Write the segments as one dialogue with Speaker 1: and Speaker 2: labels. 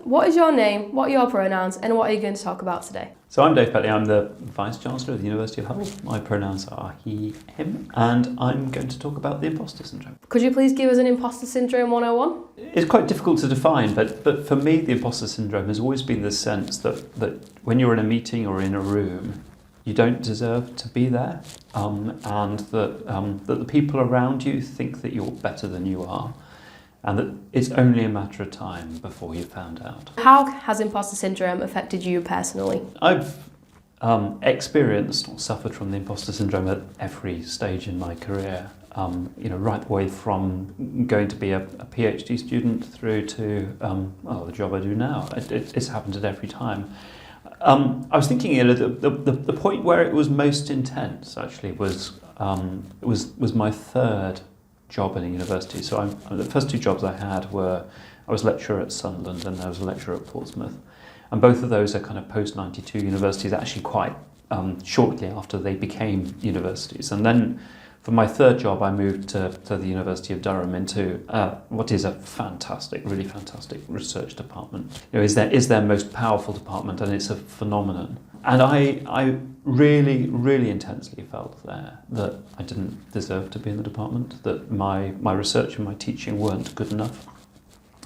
Speaker 1: What is your name, what are your pronouns, and what are you going to talk about today?
Speaker 2: So I'm Dave Petley, I'm the Vice-Chancellor of the University of Hull. My pronouns are he, him, and I'm going to talk about the imposter syndrome.
Speaker 1: Could you please give us an Imposter Syndrome 101?
Speaker 2: It's quite difficult to define, but for me the imposter syndrome has always been the sense that when you're in a meeting or in a room, you don't deserve to be there, and that the people around you think that you're better than you are, and that it's only a matter of time before you're found out.
Speaker 1: How has Imposter Syndrome affected you personally?
Speaker 2: I've experienced or suffered from the imposter syndrome at every stage in my career. Right the way from going to be a PhD student through to the job I do now. It's happened at every time. I was thinking the point where it was most intense actually was my third job in a university. So the first two jobs I had were, I was lecturer at Sunderland and I was a lecturer at Portsmouth. And both of those are kind of post-92 universities, actually quite shortly after they became universities. And then for my third job, I moved to the University of Durham into what is a fantastic, really fantastic research department. Is their most powerful department, and it's a phenomenon. And I really, really intensely felt there that I didn't deserve to be in the department, that my research and my teaching weren't good enough.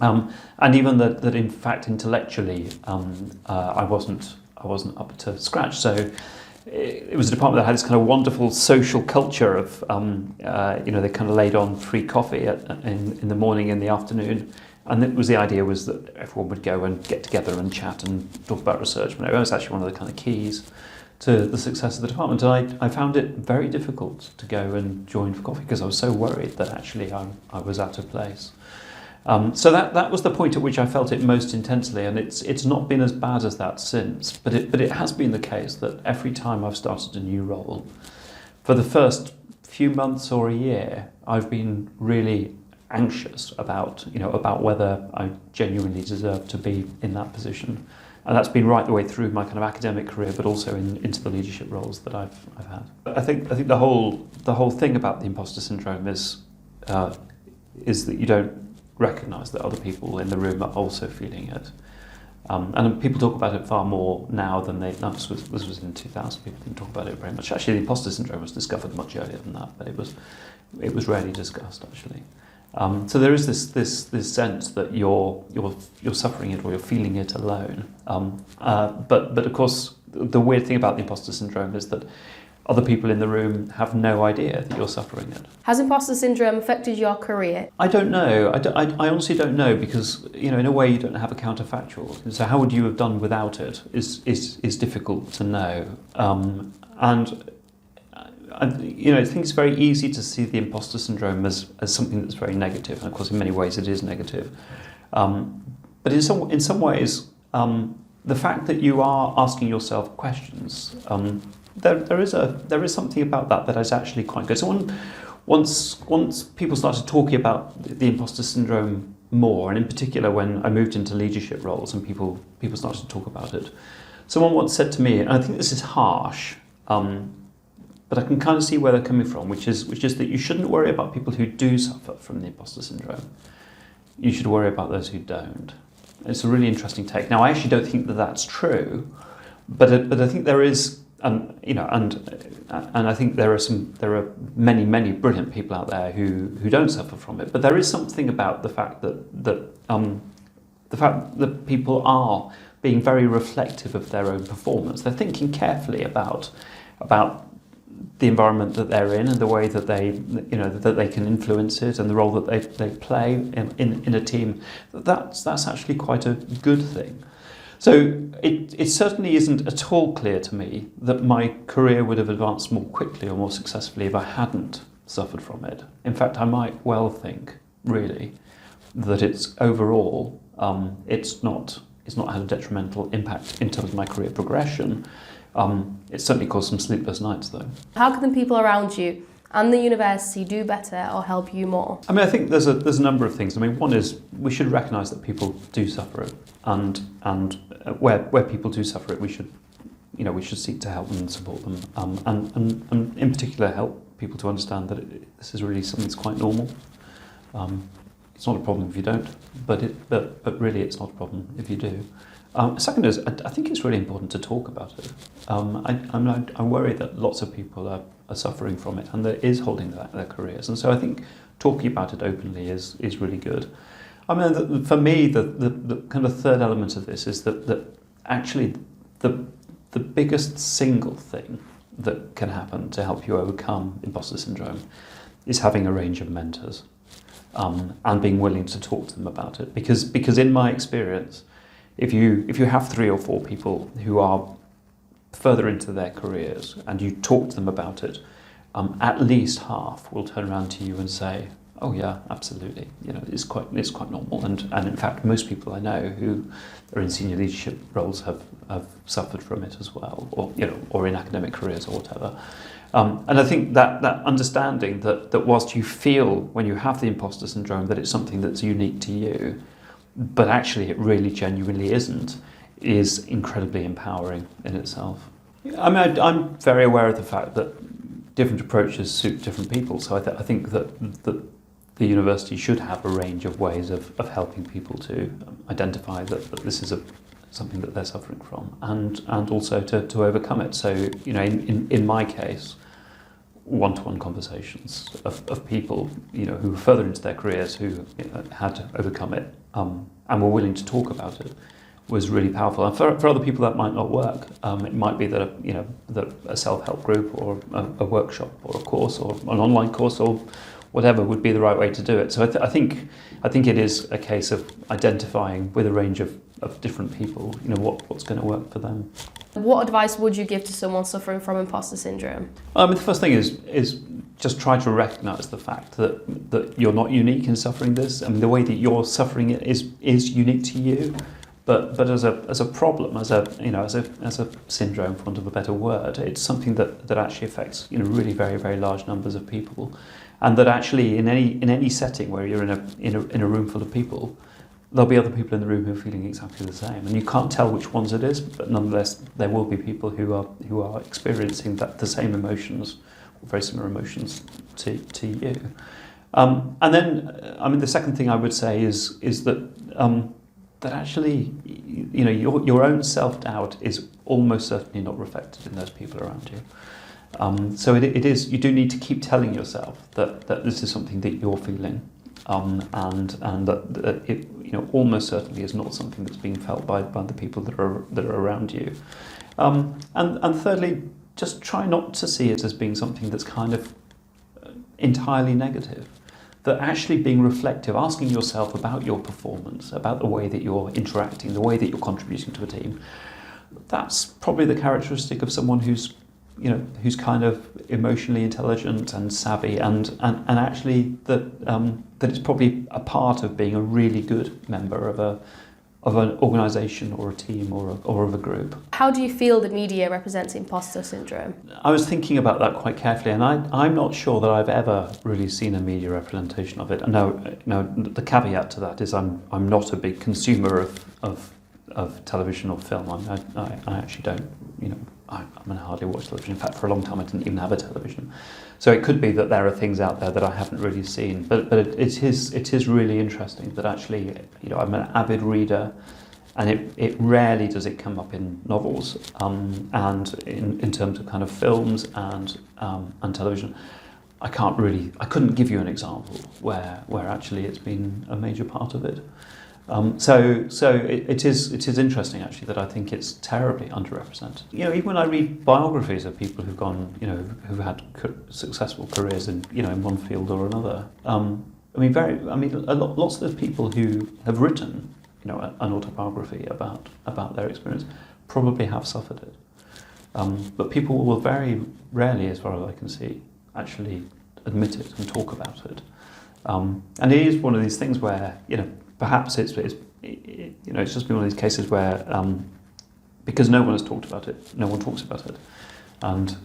Speaker 2: And even that in fact intellectually I wasn't up to scratch. So it was a department that had this kind of wonderful social culture of they kind of laid on free coffee in the morning, in the afternoon, and the idea was that everyone would go and get together and chat and talk about research. But it was actually one of the kind of keys to the success of the department. And I found it very difficult to go and join for coffee because I was so worried that actually I was out of place. So that was the point at which I felt it most intensely, and it's not been as bad as that since. But it has been the case that every time I've started a new role, for the first few months or a year, I've been really anxious about whether I genuinely deserve to be in that position, and that's been right the way through my kind of academic career, but also into the leadership roles that I've had. I think the whole thing about the imposter syndrome is that you don't recognise that other people in the room are also feeling it. And people talk about it far more now than this was in 2000. People didn't talk about it very much. Actually, the imposter syndrome was discovered much earlier than that, but it was rarely discussed actually. So there is this sense that you're suffering it or you're feeling it alone. But of course, the weird thing about the imposter syndrome is that other people in the room have no idea that you're suffering it.
Speaker 1: Has Imposter Syndrome affected your career?
Speaker 2: I don't know. I honestly don't know because, in a way you don't have a counterfactual. So how would you have done without it is difficult to know. I think it's very easy to see the imposter syndrome as something that's very negative. And of course, in many ways it is negative. But in some ways, the fact that you are asking yourself questions, there is something about that is actually quite good. So once people started talking about the imposter syndrome more, and in particular when I moved into leadership roles and people started to talk about it, someone once said to me, and I think this is harsh, but I can kind of see where they're coming from, which is that you shouldn't worry about people who do suffer from the imposter syndrome. You should worry about those who don't. It's a really interesting take. Now, I actually don't think that that's true, but I think there is. And I think there are many brilliant people out there who don't suffer from it. But there is something about the fact that people are being very reflective of their own performance. They're thinking carefully about the environment that they're in and the way that they can influence it and the role that they play in a team. That's actually quite a good thing. So it certainly isn't at all clear to me that my career would have advanced more quickly or more successfully if I hadn't suffered from it. In fact, I might well think, really, that it's overall, it's not had a detrimental impact in terms of my career progression. It's certainly caused some sleepless nights, though.
Speaker 1: How can the people around you and the university do better or help you more?
Speaker 2: I think there's a number of things. One is we should recognise that people do suffer it, and where people do suffer it, we should seek to help them and support them, and in particular help people to understand that this is really something that's quite normal. it's not a problem if you don't, but really it's not a problem if you do. Second is, I think it's really important to talk about it. I worry that lots of people are suffering from it and that is holding back their careers. And so I think talking about it openly is really good. I mean, for me, the kind of third element of this is that actually the biggest single thing that can happen to help you overcome imposter syndrome is having a range of mentors and being willing to talk to them about it. Because in my experience, if you have 3 or 4 people who are further into their careers and you talk to them about it, at least half will turn around to you and say, "Oh yeah, absolutely. You know, it's quite normal." And in fact, most people I know who are in senior leadership roles have suffered from it as well, or in academic careers or whatever. And I think that understanding that whilst you feel when you have the imposter syndrome that it's something that's unique to you, but actually it really genuinely isn't, is incredibly empowering in itself. I mean, I'm very aware of the fact that different approaches suit different people, so I think that the university should have a range of ways of helping people to identify that this is something that they're suffering from, and also to overcome it. So, in my case, one-to-one conversations of people, who were further into their careers, who had overcome it, and were willing to talk about it, was really powerful. And for other people that might not work. It might be that a self-help group or a workshop or a course or an online course or whatever would be the right way to do it. So I think it is a case of identifying with a range of different people, what's going to work for them.
Speaker 1: What advice would you give to someone suffering from imposter syndrome?
Speaker 2: The first thing is just try to recognise the fact that you're not unique in suffering this. I mean, the way that you're suffering it is unique to you, but as a problem, as a syndrome, for want of a better word, it's something that actually affects really very, very large numbers of people, and that actually in any setting where you're in a room full of people, there'll be other people in the room who are feeling exactly the same, and you can't tell which ones it is, but nonetheless there will be people who are experiencing the same emotions, or very similar emotions to you. And then, the second thing I would say is that actually, your own self-doubt is almost certainly not reflected in those people around you. So it is. You do need to keep telling yourself that this is something that you're feeling, and that it almost certainly is not something that's being felt by the people that are around you. And thirdly, just try not to see it as being something that's kind of entirely negative. That actually being reflective, asking yourself about your performance, about the way that you're interacting, the way that you're contributing to a team, that's probably the characteristic of someone who's kind of emotionally intelligent and savvy, and actually that it's probably a part of being a really good member of an organisation or a team or of a group.
Speaker 1: How do you feel the media represents imposter syndrome?
Speaker 2: I was thinking about that quite carefully, and I'm not sure that I've ever really seen a media representation of it. No, the caveat to that is I'm not a big consumer of television or film. I actually don't. I hardly watch television. In fact, for a long time I didn't even have a television. So it could be that there are things out there that I haven't really seen. But it is really interesting that actually, I'm an avid reader, and it rarely does it come up in novels, and in terms of kind of films and television. I couldn't give you an example where actually it's been a major part of it. So it is interesting actually that I think it's terribly underrepresented. Even when I read biographies of people who've gone, who've had successful careers in one field or another. Lots of those people who have written, an autobiography about their experience probably have suffered it. But people will very rarely, as far as I can see, actually admit it and talk about it. And it is one of these things where, perhaps it's just been one of these cases where, because no one has talked about it, no one talks about it. And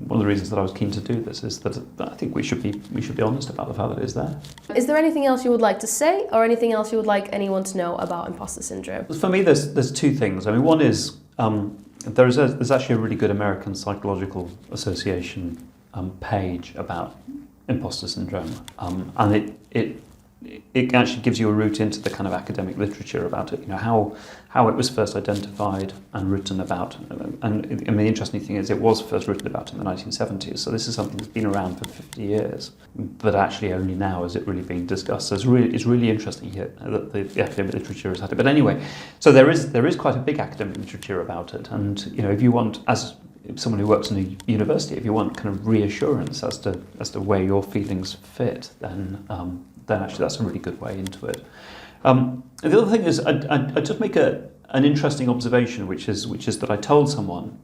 Speaker 2: one of the reasons that I was keen to do this is that I think we should be honest about the fact that it's there.
Speaker 1: Is there anything else you would like to say, or anything else you would like anyone to know about imposter syndrome?
Speaker 2: For me, there's two things. One is there's actually a really good American Psychological Association page about imposter syndrome, and it actually gives you a route into the kind of academic literature about it, how it was first identified and written about. And the interesting thing is it was first written about in the 1970s, so this is something that's been around for 50 years, but actually only now is it really being discussed. So it's really interesting here that the academic literature has had it. But anyway, so there is quite a big academic literature about it, and if you want, as someone who works in a university, if you want kind of reassurance as to where your feelings fit, then actually that's a really good way into it. The other thing is, I just make an interesting observation, which is that I told someone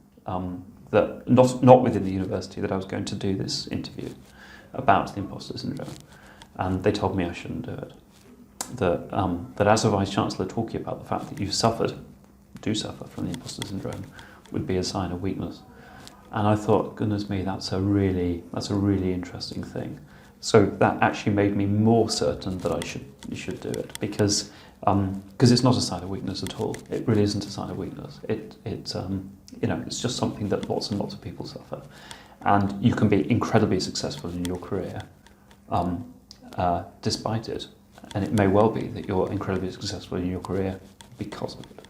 Speaker 2: that not within the university that I was going to do this interview about the imposter syndrome, and they told me I shouldn't do it. That as a vice chancellor, talking about the fact that you do suffer from the imposter syndrome would be a sign of weakness. And I thought, goodness me, that's a really interesting thing. So that actually made me more certain that you should do it, because it's not a sign of weakness at all. It really isn't a sign of weakness. It's just something that lots and lots of people suffer, and you can be incredibly successful in your career despite it. And it may well be that you're incredibly successful in your career because of it.